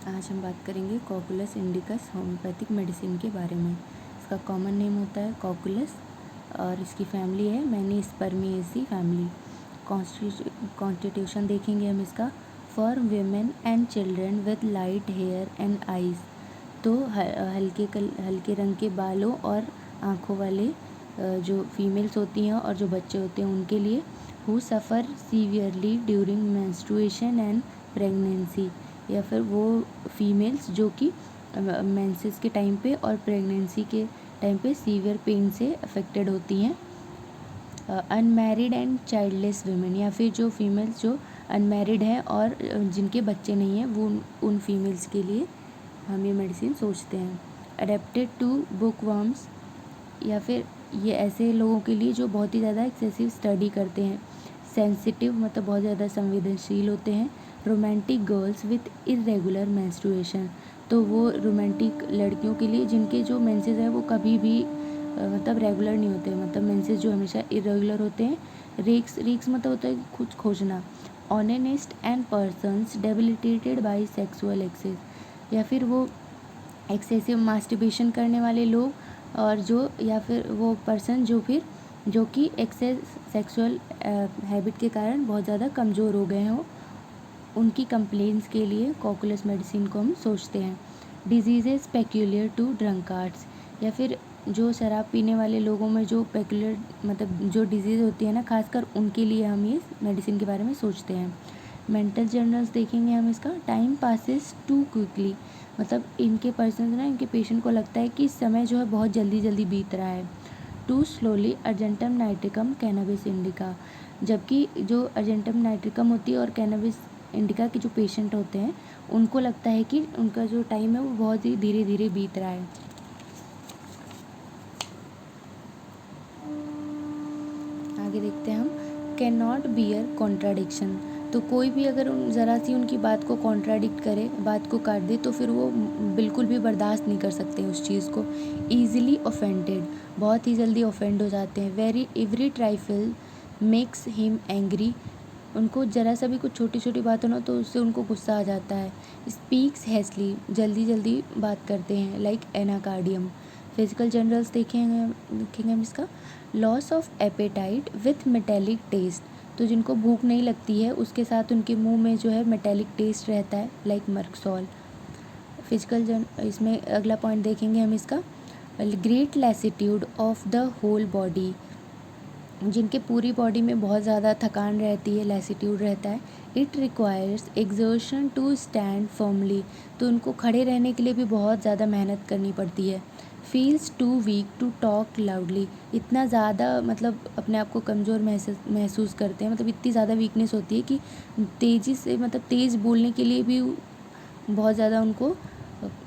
आज हम बात करेंगे कॉकुलस इंडिकस होम्योपैथिक मेडिसिन के बारे में। इसका कॉमन नेम होता है कॉकुलस और इसकी फैमिली है मैनीस्पर्मिएसी फैमिली। कॉन्स्टिट्यूशन देखेंगे हम इसका। For women and children with light hair and eyes, तो हल्के रंग के बालों और आँखों वाले जो फीमेल्स होती हैं और जो बच्चे होते हैं उनके लिए। Who suffer severely during menstruation and pregnancy, या फिर वो फीमेल्स जो कि मेंसेस के टाइम पे और प्रेगनेंसी के टाइम पे सीवियर पेन से अफेक्टेड होती हैं। अनमैरिड एंड चाइल्डलेस वीमेन, या फिर जो फीमेल्स जो अनमैरिड हैं और जिनके बच्चे नहीं हैं, वो उन फीमेल्स के लिए हम ये मेडिसिन सोचते हैं। अडेप्टेड टू बुकवर्म्स, या फिर ये ऐसे लोगों के लिए जो बहुत ही ज़्यादा एक्सेसिव स्टडी करते हैं। सेंसिटिव मतलब बहुत ज़्यादा संवेदनशील होते हैं। Romantic girls with irregular menstruation, तो वो रोमांटिक लड़कियों के लिए जिनके जो मेंसेस है वो कभी भी मतलब रेगुलर नहीं होते, मतलब मेंसेस जो हमेशा इरेगुलर होते हैं। रिक्स मतलब होता है कुछ खोजना। Honest and persons debilitated by sexual excess, या फिर वो एक्सेसिव मास्टरबेशन करने वाले लोग और जो या फिर वो पर्सन जो कि एक्सेस सेक्सुअल हैबिट के कारण बहुत ज़्यादा कमज़ोर हो गए हों, उनकी कंप्लेंट्स के लिए कॉकुलस मेडिसिन को हम सोचते हैं। डिजीज़ेस पेक्यूलियर टू ड्रंकार्ड्स, या फिर जो शराब पीने वाले लोगों में जो पेक्यूलियर मतलब जो डिजीज़ होती है ना, खासकर उनके लिए हम ये मेडिसिन के बारे में सोचते हैं। मेंटल जर्नल्स देखेंगे हम इसका। टाइम पासिस टू क्विकली, मतलब इनके पर्सन ना इनके पेशेंट को लगता है कि समय जो है बहुत जल्दी जल्दी बीत रहा है। Too slowly argentum nitricum cannabis indica, जबकि जो अर्जेंटम नाइट्रिकम होती है और कैनबिस इंडिका के जो पेशेंट होते हैं उनको लगता है कि उनका जो टाइम है वो बहुत ही धीरे धीरे बीत रहा है। आगे देखते हैं हम। कैन नॉट बियर कॉन्ट्राडिक्शन, तो कोई भी अगर ज़रा सी उनकी बात को कॉन्ट्राडिक्ट करे, बात को काट दे, तो फिर वो बिल्कुल भी बर्दाश्त नहीं कर सकते उस चीज़ को। ईजिली ऑफेंडेड, बहुत ही जल्दी ऑफेंड हो जाते हैं। Very every trifle makes him angry, उनको ज़रा सा भी कुछ छोटी छोटी बात हो ना तो उससे उनको गुस्सा आ जाता है। स्पीक्स हैसली, जल्दी जल्दी बात करते हैं। Like Anacardium. फिजिकल जनरल्स देखेंगे हम इसका। Loss of appetite with metallic taste, तो जिनको भूख नहीं लगती है उसके साथ उनके मुंह में जो है मेटेलिक टेस्ट रहता है, लाइक मर्कसॉल। इसमें अगला पॉइंट देखेंगे हम इसका। Great lassitude of the whole body, जिनके पूरी बॉडी में बहुत ज़्यादा थकान रहती है, लैसिट्यूड रहता है। It requires exertion to stand firmly, तो उनको खड़े रहने के लिए भी बहुत ज़्यादा मेहनत करनी पड़ती है। Feels too weak to talk loudly, इतना ज़्यादा मतलब अपने आप को कमज़ोर महसूस करते हैं, मतलब इतनी ज़्यादा वीकनेस होती है कि तेज़ी से मतलब तेज़ बोलने के लिए भी बहुत ज़्यादा उनको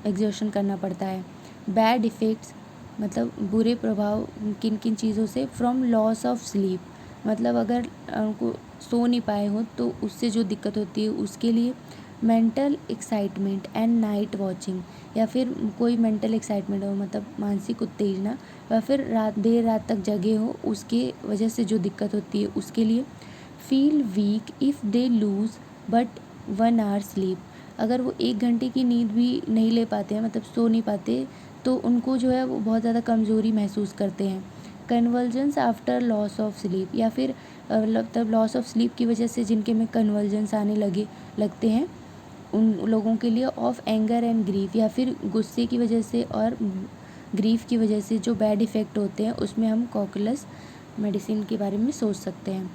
एक्सर्शन करना पड़ता है। बैड इफ़ेक्ट्स, मतलब बुरे प्रभाव किन किन चीज़ों से। फ्रॉम लॉस ऑफ स्लीप, मतलब अगर उनको सो नहीं पाए हो तो उससे जो दिक्कत होती है उसके लिए। Mental excitement and night watching, या फिर कोई मेंटल एक्साइटमेंट हो मतलब मानसिक उत्तेजना, या फिर देर रात तक जगे हो उसके वजह से जो दिक्कत होती है उसके लिए। Feel weak if they lose but 1 hour sleep, अगर वो 1 घंटे की नींद भी नहीं ले पाते हैं मतलब सो नहीं पाते तो उनको जो है वो बहुत ज़्यादा कमज़ोरी महसूस करते हैं। Convergence after loss of sleep, या फिर मतलब लॉस ऑफ स्लीप की वजह से जिनके में कन्वर्जेंस आने लगते हैं उन लोगों के लिए। ऑफ एंगर एंड ग्रीफ, या फिर गुस्से की वजह से और ग्रीफ की वजह से जो बैड इफ़ेक्ट होते हैं उसमें हम कॉकुलस मेडिसिन के बारे में सोच सकते हैं।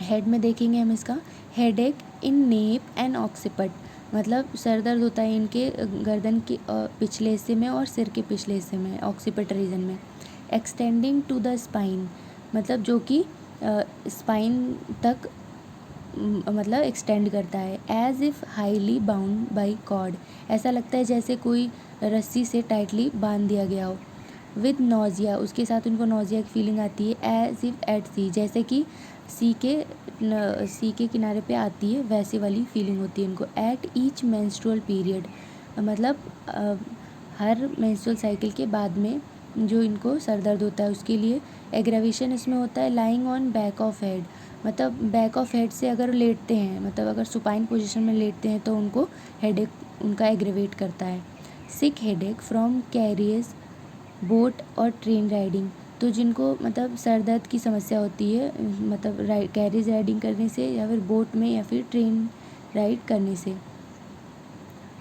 हेड में देखेंगे हम इसका। हेडेक इन नेप एंड ऑक्सीपिट, मतलब सर दर्द होता है इनके गर्दन के पिछले हिस्से में और सिर के पिछले हिस्से में, ऑक्सीपिट रीजन में। एक्सटेंडिंग टू द स्पाइन, मतलब जो कि स्पाइन तक मतलब एक्सटेंड करता है। As if highly bound by cord, ऐसा लगता है जैसे कोई रस्सी से टाइटली बांध दिया गया हो। विद नोज़िया, उसके साथ उनको नोज़िया की फीलिंग आती है। एज इफ़ एट सी, जैसे कि सी के किनारे पे आती है वैसे वाली फीलिंग होती है इनको। एट ईच मेंस्ट्रुअल पीरियड, मतलब हर मेंस्ट्रुअल साइकिल के बाद में जो इनको सर दर्द होता है उसके लिए। एग्रावेशन इसमें होता है lying on back of head, मतलब बैक ऑफ हेड से अगर लेटते हैं मतलब अगर सुपाइन पोजीशन में लेटते हैं तो उनको हेडेक उनका एग्रेवेट करता है। सिक हेडेक फ्रॉम कैरियर्स बोट और ट्रेन राइडिंग, तो जिनको मतलब सर दर्द की समस्या होती है मतलब कैरियर्स राइडिंग करने से या फिर बोट में या फिर ट्रेन राइड करने से।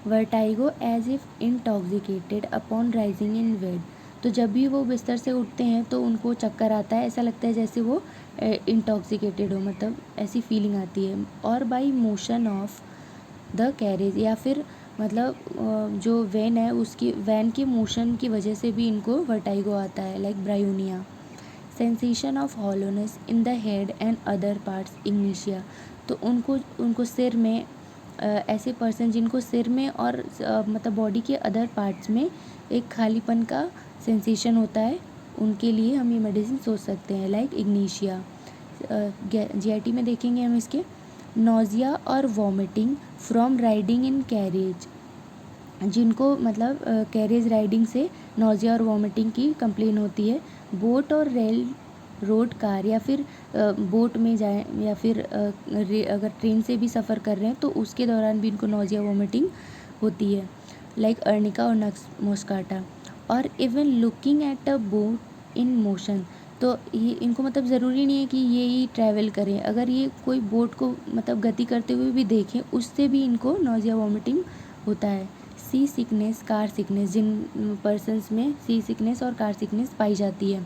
Vertigo as if intoxicated upon rising in bed, तो जब भी वो बिस्तर से उठते हैं तो उनको चक्कर आता है, ऐसा लगता है जैसे वो इंटॉक्सिकेटेड हो, मतलब ऐसी फीलिंग आती है। और by motion of the carriage, या फिर मतलब जो वैन है उसकी वैन के मोशन की वजह से भी इनको वर्टाइगो आता है, like bryonia. Sensation of hollowness in the head and other parts Ignatia, तो उनको सिर में ऐसे पर्सन जिनको सिर में और मतलब बॉडी के अदर पार्ट्स में एक खालीपन का सेंसेशन होता है, उनके लिए हम ये मेडिसिन सोच सकते हैं, लाइक इग्निशिया। जीआईटी में देखेंगे हम इसके। नोजिया और vomiting from riding in carriage, जिनको मतलब कैरेज राइडिंग से नोजिया और वॉमिटिंग की कंप्लेन होती है। बोट और रेल रोड कार, या फिर बोट में जाएं या फिर अगर ट्रेन से भी सफ़र कर रहे हैं तो उसके दौरान भी इनको नोजिया वॉमिटिंग होती है, लाइक अर्निका और मोस्काटा। और even looking at a boat in motion, तो ये इनको मतलब ज़रूरी नहीं है कि ये ही ट्रैवल करें, अगर ये कोई बोट को मतलब गति करते हुए भी देखें उससे भी इनको नोजिया वॉमिटिंग होता है। सी सिकनेस कार सिकनेस, जिन पर्सनस में सी सिकनेस और कार सिकनेस पाई जाती है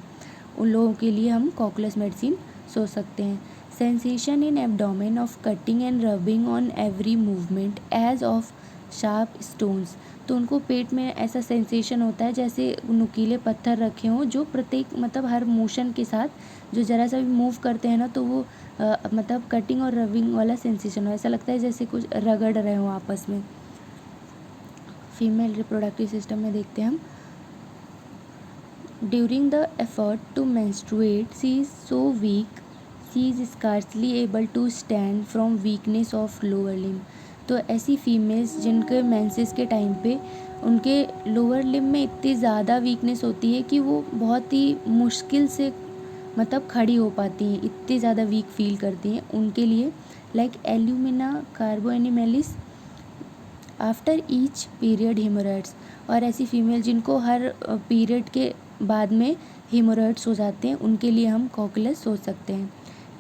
उन लोगों के लिए हम कॉकलेस मेडिसिन सोच सकते हैं। Sensation in abdomen of cutting and rubbing on every movement as of sharp stones, तो उनको पेट में ऐसा सेंसेशन होता है जैसे नुकीले पत्थर रखे हों, जो प्रत्येक मतलब हर मोशन के साथ जो ज़रा सा भी मूव करते हैं ना तो वो मतलब कटिंग और रबिंग वाला सेंसेशन हो, ऐसा लगता है जैसे कुछ रगड़ रहे हों आपस में। फीमेल रिप्रोडक्टिव सिस्टम में देखते हैं हम। During the effort to menstruate, she is so weak, she is scarcely able to stand from weakness of lower limb, तो ऐसी फीमेल्स जिनके मेंसेस के टाइम पे उनके लोअर लिम्ब में इतनी ज़्यादा वीकनेस होती है कि वो बहुत ही मुश्किल से मतलब खड़ी हो पाती हैं, इतनी ज़्यादा वीक फील करती हैं, उनके लिए like alumina carbo animalis after each period haemorrhoids, और ऐसी फीमेल जिनको हर पीरियड के बाद में हेमोरॉइड्स हो जाते हैं उनके लिए हम कॉकुलस सोच सकते हैं।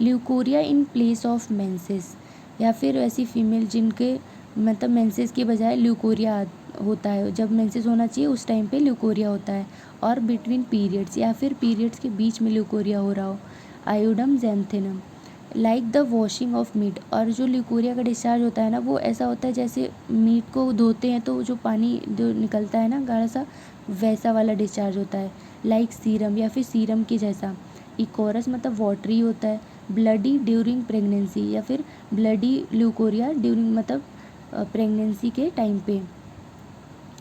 Leucorrhoea in place of menses, या फिर ऐसी फीमेल जिनके मतलब मेंसेस के बजाय ल्यूकोरिया होता है, जब मेंसेस होना चाहिए उस टाइम पे ल्यूकोरिया होता है। और बिटवीन पीरियड्स, या फिर पीरियड्स के बीच में ल्यूकोरिया हो रहा हो। आयोडम जैंथेनम like the washing of meat, और जो ल्यूकोरिया का डिस्चार्ज होता है ना वो ऐसा होता है जैसे मीट को धोते हैं तो जो पानी जो निकलता है ना गाढ़ा सा, वैसा वाला डिस्चार्ज होता है, लाइक सीरम या फिर सीरम के जैसा। इकोरस मतलब वाटरी होता है। ब्लडी ड्यूरिंग प्रेगनेंसी, या फिर ब्लडी ल्यूकोरिया ड्यूरिंग मतलब प्रेगनेंसी के टाइम पे,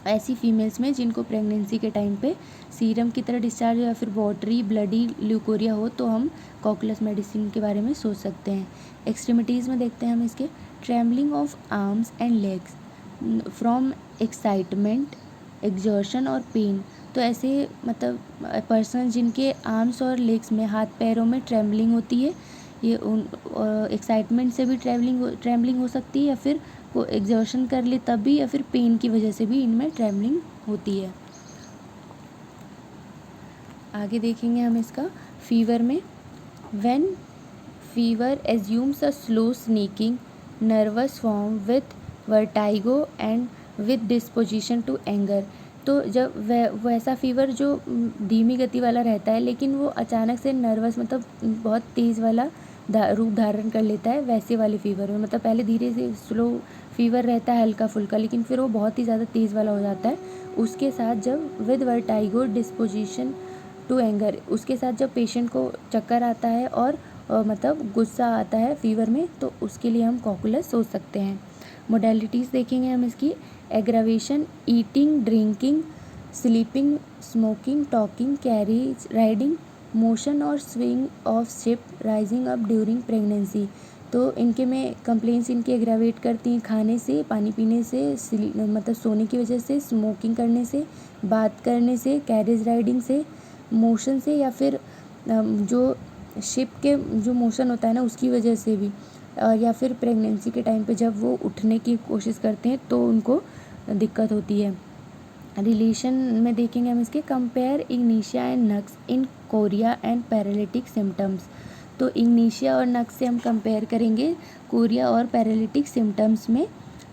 ऐसी फीमेल्स में जिनको प्रेगनेंसी के टाइम पे सीरम की तरह डिस्चार्ज या फिर वाटरी ब्लडी ल्यूकोरिया हो तो हम कॉकुलस मेडिसिन के बारे में सोच सकते हैं। एक्सट्रीमिटीज़ में देखते हैं हम इसके। Trembling of arms and legs from excitement exertion और पेन, तो ऐसे मतलब पर्सन जिनके आर्म्स और लेग्स में हाथ पैरों में ट्रेम्बलिंग होती है, ये उन एक्साइटमेंट से भी ट्रेम्बलिंग हो सकती है, या फिर वो एग्जर्शन कर ले तब भी, या फिर पेन की वजह से भी इनमें ट्रेम्बलिंग होती है। आगे देखेंगे हम इसका। फीवर में, when fever assumes a slow sneaking nervous form with vertigo and with disposition to anger, तो जब वैसा फीवर जो धीमी गति वाला रहता है लेकिन वो अचानक से नर्वस मतलब बहुत तेज़ वाला रूप धारण कर लेता है, वैसे वाले फीवर में मतलब पहले धीरे से स्लो फीवर रहता है हल्का फुल्का, लेकिन फिर वो बहुत ही ज़्यादा तेज़ वाला हो जाता है। उसके साथ जब with vertigo disposition to anger, उसके साथ जब पेशेंट को चक्कर आता है और मतलब गुस्सा आता है फीवर में, तो उसके लिए हम कॉकुलस सोच सकते हैं। मोडेलिटीज़ देखेंगे हम इसकी। Aggravation eating drinking sleeping smoking talking carriage riding motion और swing of ship rising up during pregnancy, तो इनके में कंप्लेंट्स इनके एग्रावेट करती हैं खाने से, पानी पीने से, मतलब सोने की वजह से, स्मोकिंग करने से, बात करने से, कैरेज राइडिंग से, मोशन से, या फिर जो शिप के जो मोशन होता है ना उसकी वजह से भी, या फिर प्रेगनेंसी के टाइम पे जब वो उठने की कोशिश करते हैं तो उनको दिक्कत होती है। रिलेशन में देखेंगे हम इसके, compare Ignatia and nux in Korea and paralytic symptoms. तो इग्निशिया और नक्स से हम कंपेयर करेंगे कोरिया और पैरालिटिक सिम्टम्स में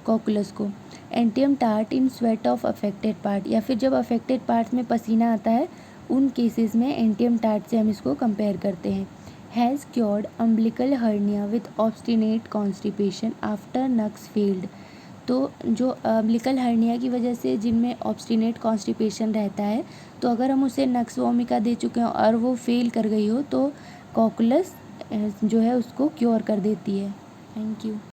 कॉकुलस को। Antim tart in sweat of affected part, या फिर जब अफेक्टेड पार्ट्स में पसीना आता है उन केसेस में एंटियम टार्ट से हम इसको कंपेयर करते हैं। Has cured umbilical hernia with obstinate constipation after nux failed. तो जो अम्बिलिकल हर्निया की वजह से जिनमें ऑब्स्टिनेट कॉन्स्टिपेशन रहता है, तो अगर हम उसे नक्स वोमिका दे चुके हों और वो फेल कर गई हो तो कॉकुलस जो है उसको क्योर कर देती है। Thank you.